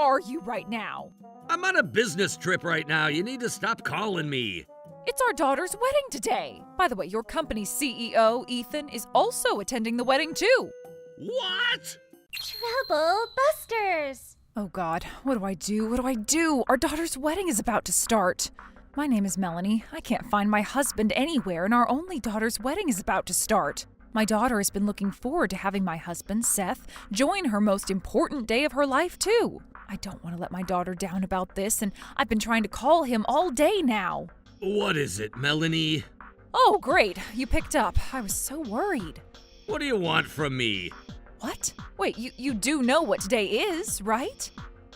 are you right now? I'm on a business trip right now. You need to stop calling me. It's our daughter's wedding today. By the way, your company's CEO, Ethan, is also attending the wedding too. What? Trouble Busters! Oh God, what do I do? What do I do? Our daughter's wedding is about to start. My name is Melanie. I can't find my husband anywhere, and our only daughter's wedding is about to start. My daughter has been looking forward to having my husband, Seth, join her most important day of her life too. I don't want to let my daughter down about this, and I've been trying to call him all day now. What is it, Melanie? Oh, great. You picked up. I was so worried. What do you want from me? What? Wait, you do know what today is, right?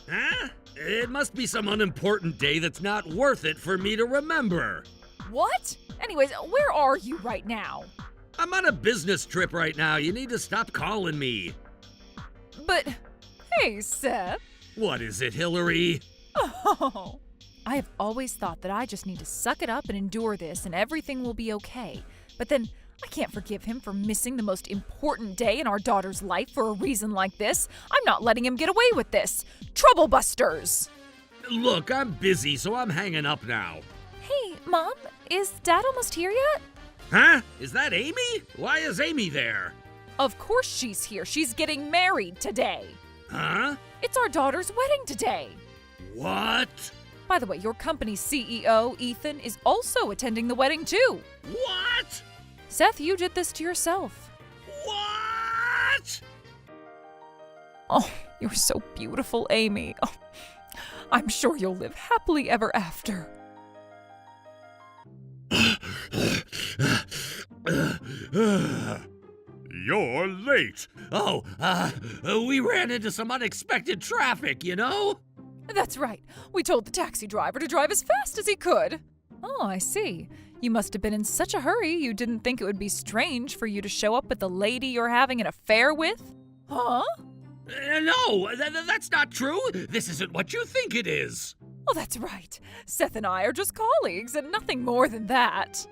Huh? It must be some unimportant day that's not worth it for me to remember. What? Anyways, where are you right now? I'm on a business trip right now. You need to stop calling me. But, hey, Seth. What is it, Hillary? Oh. I have always thought that I just need to suck it up and endure this and everything will be okay. But then I can't forgive him for missing the most important day in our daughter's life for a reason like this. I'm not letting him get away with this. Trouble Busters! Look, I'm busy, so I'm hanging up now. Hey, Mom, is Dad almost here yet? Huh? Is that Amy? Why is Amy there? Of course she's here. She's getting married today. Huh? It's our daughter's wedding today. What? By the way, your company's CEO, Ethan, is also attending the wedding too. What? Seth, you did this to yourself. What? Oh, you're so beautiful, Amy. Oh, I'm sure you'll live happily ever after. You're late. Oh, we ran into some unexpected traffic, you know? That's right. We told the taxi driver to drive as fast as he could. Oh, I see. You must have been in such a hurry you didn't think it would be strange for you to show up with the lady you're having an affair with? Huh? No, that's not true. This isn't what you think it is. Oh, that's right. Seth and I are just colleagues and nothing more than that.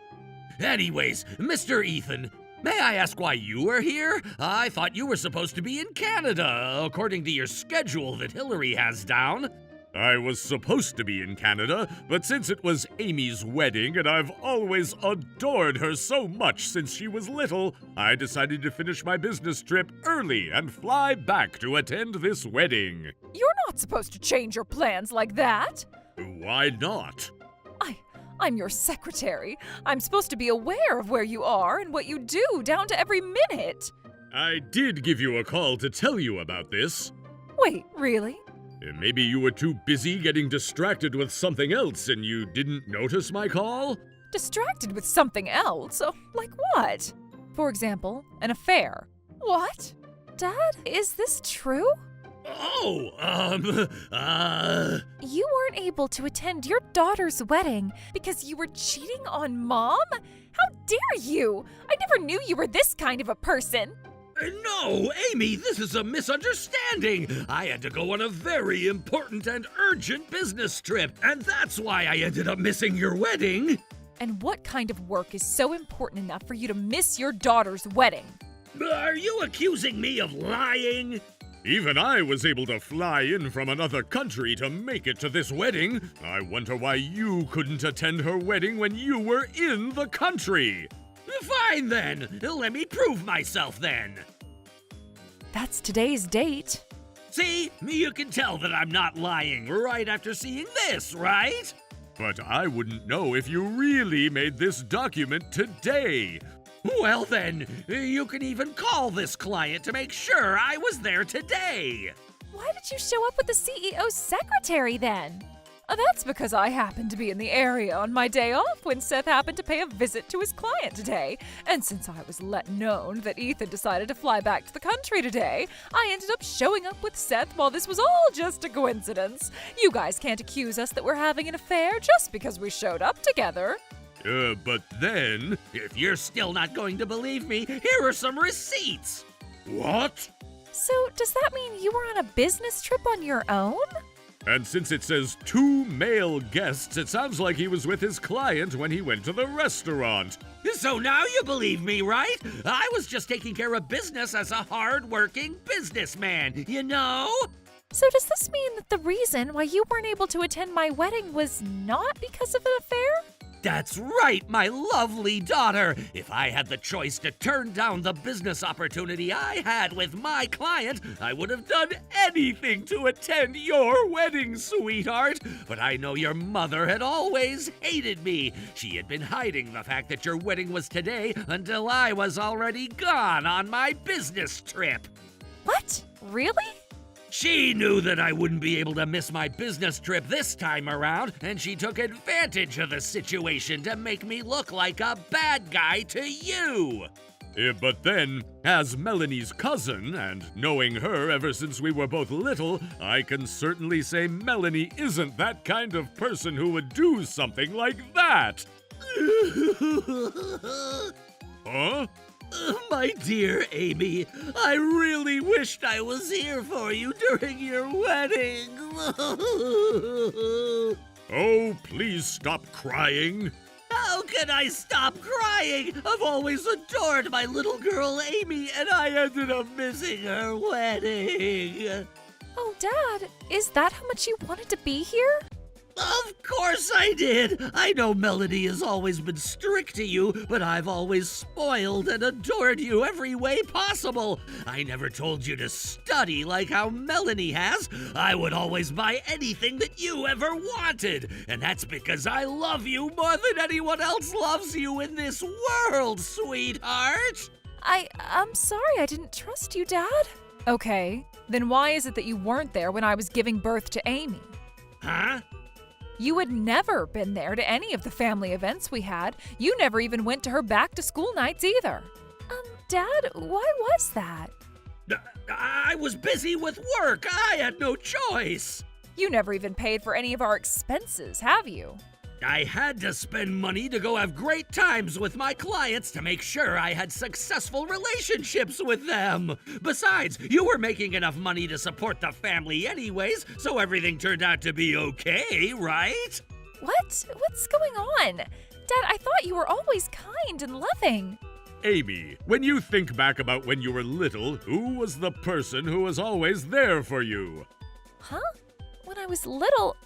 Anyways, Mr. Ethan, may I ask why you are here? I thought you were supposed to be in Canada, according to your schedule that Hillary has down. I was supposed to be in Canada, but since it was Amy's wedding and I've always adored her so much since she was little, I decided to finish my business trip early and fly back to attend this wedding. You're not supposed to change your plans like that. Why not? I'm your secretary. I'm supposed to be aware of where you are and what you do down to every minute. I did give you a call to tell you about this. Wait, really? Maybe you were too busy getting distracted with something else and you didn't notice my call? Distracted with something else? Oh, like what? For example, an affair. What? Dad, is this true? Oh, You weren't able to attend your daughter's wedding because you were cheating on Mom? How dare you? I never knew you were this kind of a person. No, Amy, this is a misunderstanding. I had to go on a very important and urgent business trip, and that's why I ended up missing your wedding. And what kind of work is so important enough for you to miss your daughter's wedding? Are you accusing me of lying? Even I was able to fly in from another country to make it to this wedding. I wonder why you couldn't attend her wedding when you were in the country. Fine then. Let me prove myself then. That's today's date. See? You can tell that I'm not lying right after seeing this, right? But I wouldn't know if you really made this document today. Well then, you can even call this client to make sure I was there today. Why did you show up with the CEO's secretary then? That's because I happened to be in the area on my day off when Seth happened to pay a visit to his client today. And since I was let known that Ethan decided to fly back to the country today, I ended up showing up with Seth while this was all just a coincidence. You guys can't accuse us that we're having an affair just because we showed up together. But then, if you're still not going to believe me, here are some receipts. What? So, does that mean you were on a business trip on your own? And since it says 2 male guests, it sounds like he was with his client when he went to the restaurant. So now you believe me, right? I was just taking care of business as a hard-working businessman, you know? So does this mean that the reason why you weren't able to attend my wedding was not because of an affair? That's right, my lovely daughter. If I had the choice to turn down the business opportunity I had with my client, I would have done anything to attend your wedding, sweetheart. But I know your mother had always hated me. She had been hiding the fact that your wedding was today until I was already gone on my business trip. What? Really? She knew that I wouldn't be able to miss my business trip this time around, and she took advantage of the situation to make me look like a bad guy to you. But then, as Melanie's cousin, and knowing her ever since we were both little, I can certainly say Melanie isn't that kind of person who would do something like that. Huh? My dear Amy, I really wished I was here for you during your wedding. Oh, please stop crying. How can I stop crying? I've always adored my little girl Amy, and I ended up missing her wedding. Oh, Dad, is that how much you wanted to be here? Of course I did! I know Melanie has always been strict to you, but I've always spoiled and adored you every way possible. I never told you to study like how Melanie has. I would always buy anything that you ever wanted. And that's because I love you more than anyone else loves you in this world, sweetheart! I'm sorry I didn't trust you, Dad. Okay, then why is it that you weren't there when I was giving birth to Amy? Huh? You had never been there to any of the family events we had. You never even went to her back-to-school nights either. Dad, why was that? I was busy with work. I had no choice. You never even paid for any of our expenses, have you? I had to spend money to go have great times with my clients to make sure I had successful relationships with them. Besides, you were making enough money to support the family anyways, so everything turned out to be okay, right? What? What's going on? Dad, I thought you were always kind and loving. Amy, when you think back about when you were little, who was the person who was always there for you? Huh? When I was little,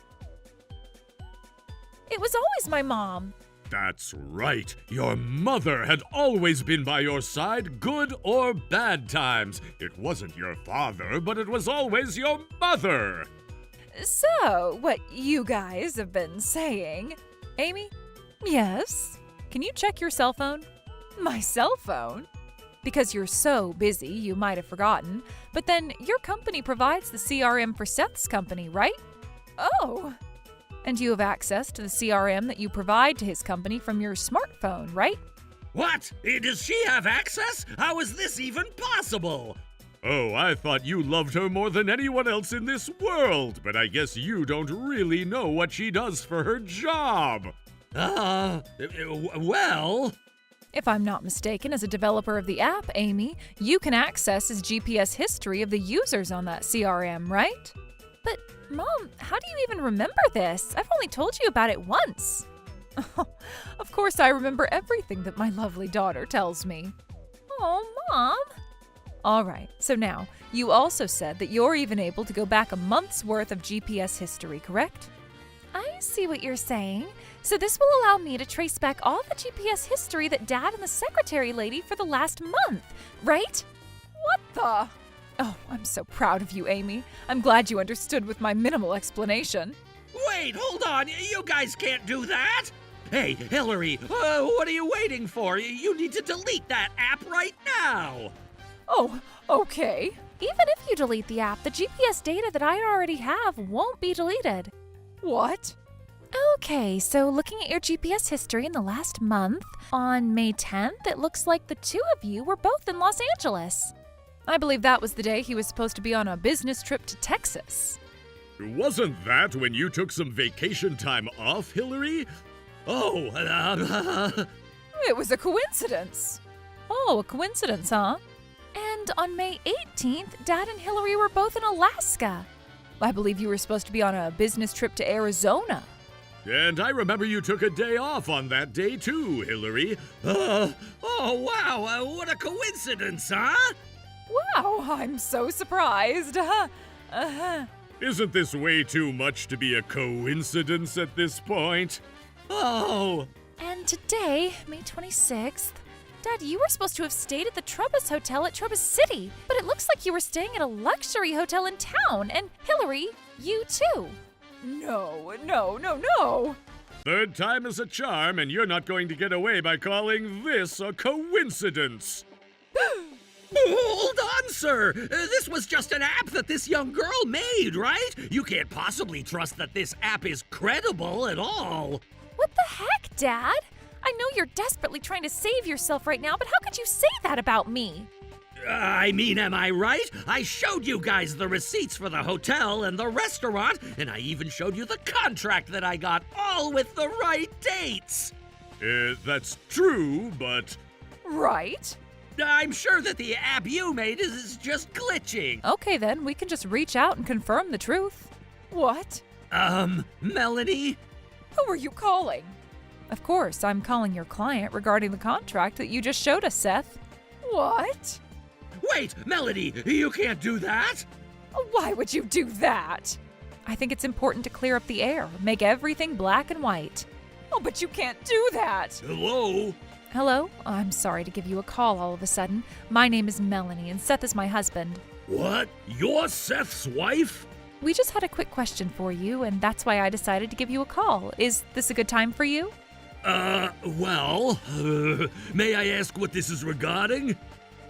it was always my mom. That's right. Your mother had always been by your side, good or bad times. It wasn't your father, but it was always your mother. So, what you guys have been saying. Amy? Yes? Can you check your cell phone? My cell phone? Because you're so busy, you might have forgotten. But then your company provides the CRM for Seth's company, right? Oh. And you have access to the CRM that you provide to his company from your smartphone, right? What? Does she have access? How is this even possible? Oh, I thought you loved her more than anyone else in this world, but I guess you don't really know what she does for her job. Well... If I'm not mistaken, as a developer of the app, Amy, you can access his GPS history of the users on that CRM, right? But, Mom, how do you even remember this? I've only told you about it once. Of course I remember everything that my lovely daughter tells me. Oh, Mom. All right, so now, you also said that you're even able to go back a month's worth of GPS history, correct? I see what you're saying. So this will allow me to trace back all the GPS history that Dad and the secretary lady for the last month, right? What the? Oh, I'm so proud of you, Amy. I'm glad you understood with my minimal explanation. Wait, hold on. You guys can't do that. Hey, Hillary, what are you waiting for? You need to delete that app right now. Oh, okay. Even if you delete the app, the GPS data that I already have won't be deleted. What? Okay, so looking at your GPS history in the last month, on May 10th, it looks like the two of you were both in Los Angeles. I believe that was the day he was supposed to be on a business trip to Texas. Wasn't that when you took some vacation time off, Hillary? Oh, It was a coincidence. Oh, a coincidence, huh? And on May 18th, Dad and Hillary were both in Alaska. I believe you were supposed to be on a business trip to Arizona. And I remember you took a day off on that day too, Hillary. oh, wow, what a coincidence, huh? Wow, I'm so surprised. Isn't this way too much to be a coincidence at this point? Oh, And today, May 26th, Dad, you were supposed to have stayed at the Trubus Hotel at Trubus City, but it looks like you were staying at a luxury hotel in town, and Hillary, you too. No. Third time is a charm, and you're not going to get away by calling this a coincidence. hold on, sir. This was just an app that this young girl made, right? You can't possibly trust that this app is credible at all. What the heck, Dad? I know you're desperately trying to save yourself right now, but how could you say that about me? I mean, am I right? I showed you guys the receipts for the hotel and the restaurant, and I even showed you the contract that I got, all with the right dates. That's true, but Right. I'm sure that the app you made is just glitching. Okay, then, we can just reach out and confirm the truth. What? Melanie? Who are you calling? Of course, I'm calling your client regarding the contract that you just showed us, Seth. What? Wait, Melanie, you can't do that. Why would you do that? I think it's important to clear up the air, make everything black and white. Oh, but you can't do that. Hello? Hello? I'm sorry to give you a call all of a sudden. My name is Melanie, and Seth is my husband. What? You're Seth's wife? We just had a quick question for you, and that's why I decided to give you a call. Is this a good time for you? May I ask what this is regarding?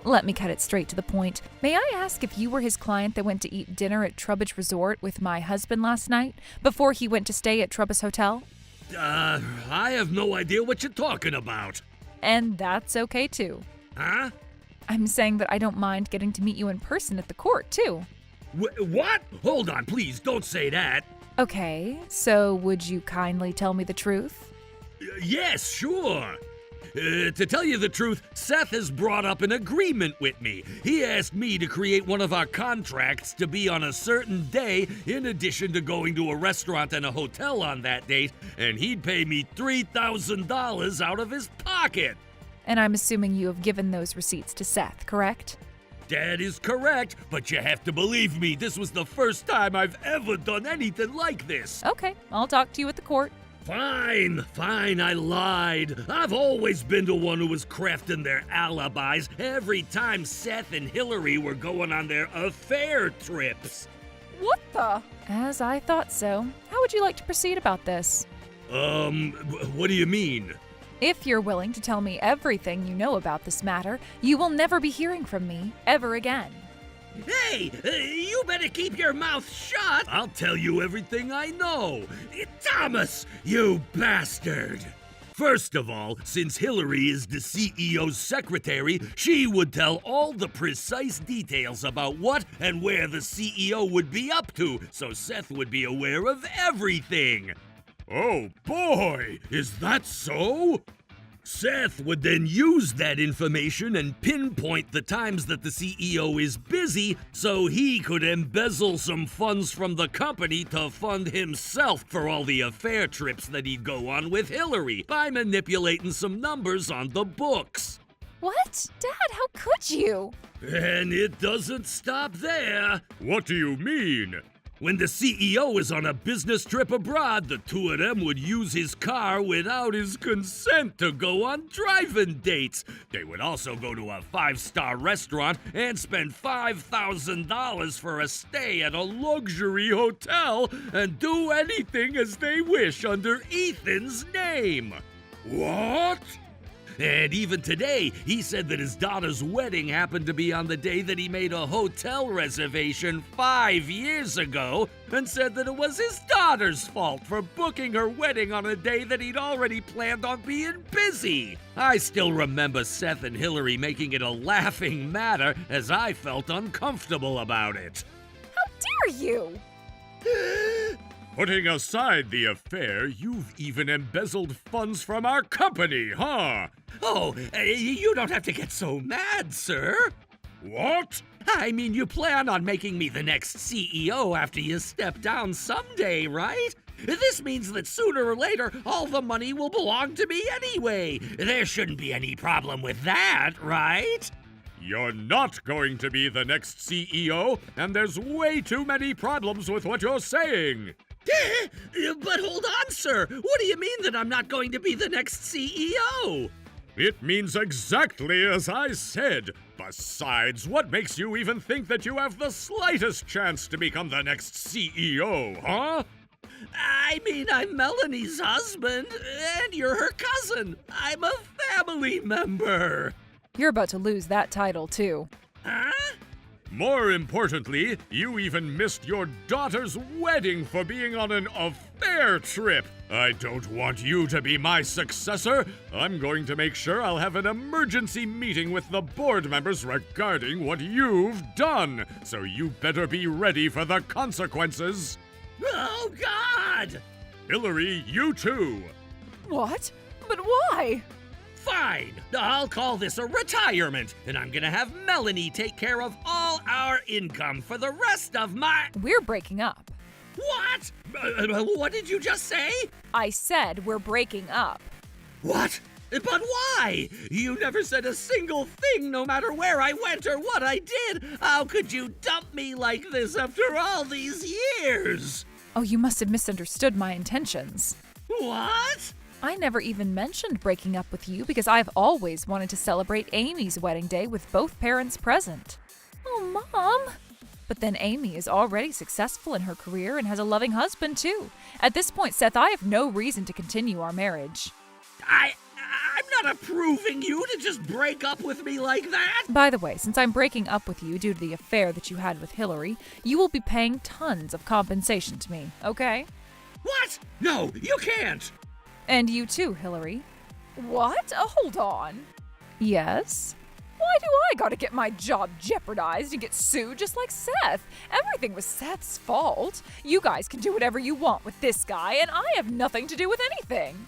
Let me cut it straight to the point. May I ask if you were his client that went to eat dinner at Trubridge Resort with my husband last night, before he went to stay at Trubus Hotel? I have no idea what you're talking about. And that's okay, too. Huh? I'm saying that I don't mind getting to meet you in person at the court, too. What? Hold on, please, don't say that. Okay, so would you kindly tell me the truth? Yes, sure. To tell you the truth, Seth has brought up an agreement with me. He asked me to create one of our contracts to be on a certain day, in addition to going to a restaurant and a hotel on that date, and he'd pay me $3,000 out of his pocket. And I'm assuming you have given those receipts to Seth, correct? That is correct, but you have to believe me, this was the first time I've ever done anything like this. Okay, I'll talk to you at the court. Fine, I lied. I've always been the one who was crafting their alibis every time Seth and Hillary were going on their affair trips. What the? As I thought so. How would you like to proceed about this? What do you mean? If you're willing to tell me everything you know about this matter, you will never be hearing from me ever again. Hey, you better keep your mouth shut. I'll tell you everything I know. Thomas, you bastard. First of all, since Hillary is the CEO's secretary, she would tell all the precise details about what and where the CEO would be up to, so Seth would be aware of everything. oh boy, is that so? Seth would then use that information and pinpoint the times that the CEO is busy so he could embezzle some funds from the company to fund himself for all the affair trips that he'd go on with Hillary by manipulating some numbers on the books. What? Dad, how could you? And it doesn't stop there. What do you mean? When the CEO is on a business trip abroad, the two of them would use his car without his consent to go on driving dates. They would also go to a 5-star restaurant and spend $5,000 for a stay at a luxury hotel and do anything as they wish under Ethan's name. What? And even today, he said that his daughter's wedding happened to be on the day that he made a hotel reservation 5 years ago, and said that it was his daughter's fault for booking her wedding on a day that he'd already planned on being busy. I still remember Seth and Hillary making it a laughing matter, as I felt uncomfortable about it. How dare you? Putting aside the affair, you've even embezzled funds from our company, huh? Oh, you don't have to get so mad, sir. What? I mean, you plan on making me the next CEO after you step down someday, right? This means that sooner or later, all the money will belong to me anyway. There shouldn't be any problem with that, right? You're not going to be the next CEO, and there's way too many problems with what you're saying. But hold on, sir. What do you mean that I'm not going to be the next CEO? It means exactly as I said. Besides, what makes you even think that you have the slightest chance to become the next CEO, huh? I mean, I'm Melanie's husband, and you're her cousin. I'm a family member. You're about to lose that title, too. Huh? More importantly, you even missed your daughter's wedding for being on an affair trip. I don't want you to be my successor. I'm going to make sure I'll have an emergency meeting with the board members regarding what you've done. So you better be ready for the consequences. Oh, God! Hillary, you too. What? But why? Fine. I'll call this a retirement, and I'm gonna have Melanie take care of all our income for the rest of my... We're breaking up. What? What did you just say? I said we're breaking up. What? But why? You never said a single thing, no matter where I went or what I did. How could you dump me like this after all these years? Oh, you must have misunderstood my intentions. What? I never even mentioned breaking up with you because I've always wanted to celebrate Amy's wedding day with both parents present. Oh, Mom! But then Amy is already successful in her career and has a loving husband, too. At this point, Seth, I have no reason to continue our marriage. I'm not approving you to just break up with me like that. By the way, since I'm breaking up with you due to the affair that you had with Hillary, you will be paying tons of compensation to me, okay? What? No, you can't. And you too, Hillary. What? Hold on. Yes? Why do I gotta get my job jeopardized and get sued just like Seth? Everything was Seth's fault. You guys can do whatever you want with this guy, and I have nothing to do with anything.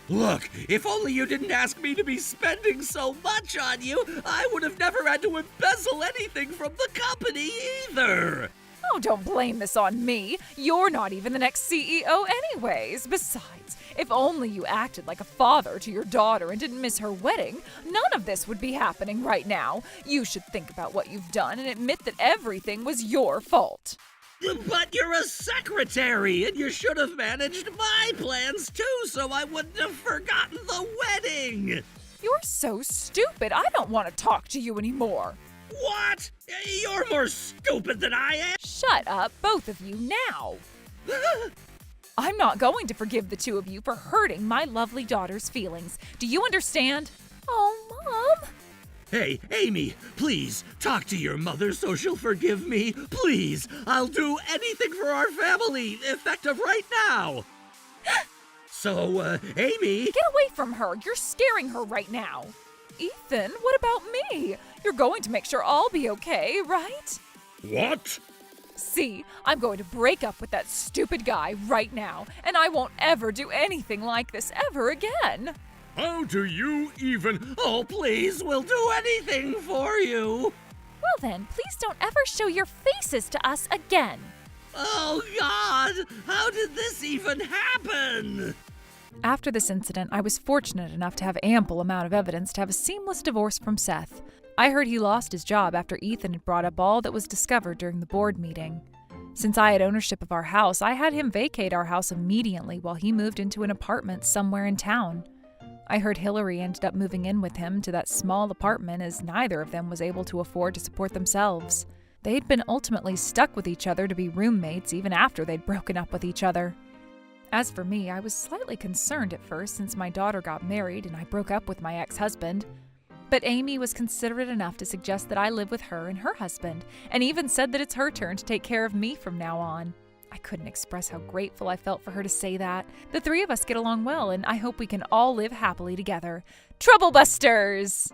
Look, if only you didn't ask me to be spending so much on you, I would have never had to embezzle anything from the company either. Oh, don't blame this on me. You're not even the next CEO anyways. Besides, if only you acted like a father to your daughter and didn't miss her wedding, none of this would be happening right now. You should think about what you've done and admit that everything was your fault. But you're a secretary, and you should have managed my plans too, so I wouldn't have forgotten the wedding. You're so stupid. I don't want to talk to you anymore. What? You're more stupid than I am. Shut up, both of you, now. I'm not going to forgive the two of you for hurting my lovely daughter's feelings. Do you understand? Oh, Mom. Hey, Amy, please, talk to your mother so she'll forgive me. Please, I'll do anything for our family, effective right now. So, Amy... Get away from her. You're scaring her right now. Ethan, what about me? You're going to make sure I'll be okay, right? What? See, I'm going to break up with that stupid guy right now, and I won't ever do anything like this ever again. How do you even... Oh, please, we'll do anything for you. Well then, please don't ever show your faces to us again. Oh, God, how did this even happen? After this incident, I was fortunate enough to have ample amount of evidence to have a seamless divorce from Seth. I heard he lost his job after Ethan had brought up all that was discovered during the board meeting. Since I had ownership of our house, I had him vacate our house immediately while he moved into an apartment somewhere in town. I heard Hillary ended up moving in with him to that small apartment as neither of them was able to afford to support themselves. They'd been ultimately stuck with each other to be roommates even after they'd broken up with each other. As for me, I was slightly concerned at first since my daughter got married and I broke up with my ex-husband. But Amy was considerate enough to suggest that I live with her and her husband, and even said that it's her turn to take care of me from now on. I couldn't express how grateful I felt for her to say that. The three of us get along well, and I hope we can all live happily together. Trouble Busters!